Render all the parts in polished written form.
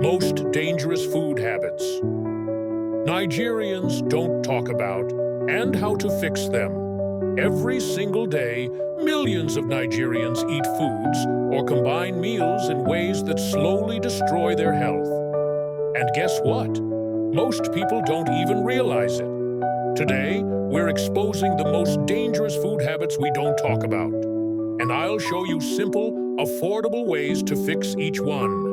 Most dangerous food habits Nigerians don't talk about, and how to fix them. Every single day, millions of Nigerians eat foods or combine meals in ways that slowly destroy their health. And guess what? Most people don't even realize it. Today, we're exposing the most dangerous food habits we don't talk about. And I'll show you simple, affordable ways to fix each one.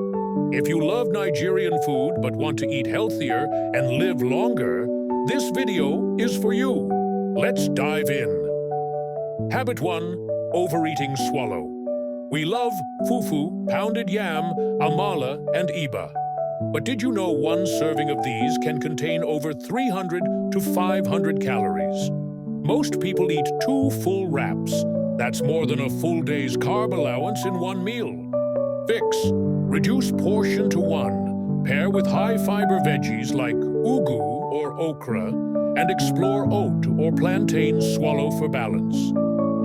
If you love Nigerian food but want to eat healthier and live longer, this video is for you. Let's dive in. Habit 1. Overeating swallow. We love fufu, pounded yam, amala, and iba. But did you know one serving of these can contain over 300 to 500 calories? Most people eat 2 full wraps. That's more than a full day's carb allowance in one meal. Fix. Reduce portion to 1. Pair with high-fiber veggies like ugu or okra, and explore oat or plantain swallow for balance.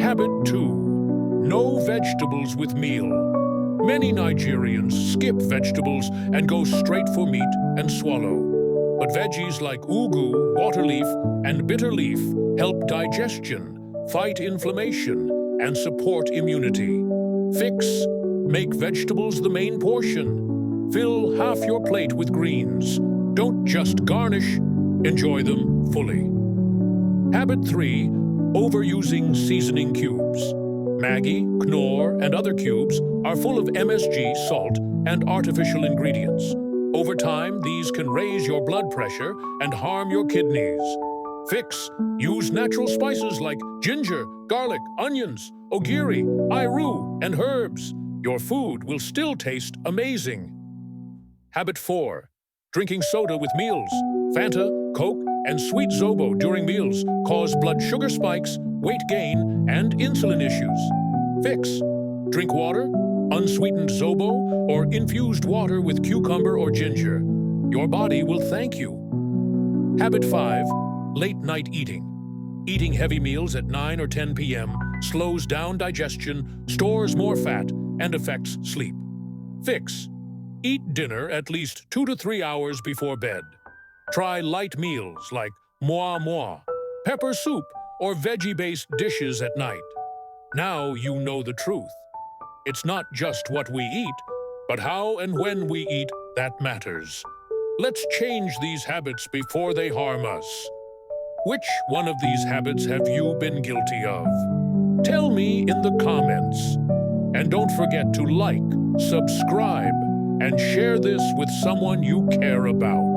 Habit 2. No vegetables with meal. Many Nigerians skip vegetables and go straight for meat and swallow. But veggies like ugu, water leaf, and bitter leaf help digestion, fight inflammation, and support immunity. Fix. Make vegetables the main portion. Fill half your plate with greens. Don't just garnish, enjoy them fully. Habit 3. Overusing seasoning cubes. Maggi, Knorr, and other cubes are full of MSG, salt, and artificial ingredients. Over time, these can raise your blood pressure and harm your kidneys. Fix. Use natural spices like ginger, garlic, onions, ogiri, iru, and herbs. Your food will still taste amazing. Habit 4. Drinking soda with meals. Fanta, Coke, and sweet Zobo during meals cause blood sugar spikes, weight gain, and insulin issues. Fix. Drink water, unsweetened Zobo, or infused water with cucumber or ginger. Your body will thank you. Habit 5. Late night eating. Eating heavy meals at 9 or 10 p.m. slows down digestion, stores more fat, and affects sleep. Fix. Eat dinner at least 2 to 3 hours before bed. Try light meals like moi moi, pepper soup, or veggie-based dishes at night. Now you know the truth. It's not just what we eat, but how and when we eat that matters. Let's change these habits before they harm us. Which one of these habits have you been guilty of? Tell me in the comments. And don't forget to like, subscribe, and share this with someone you care about.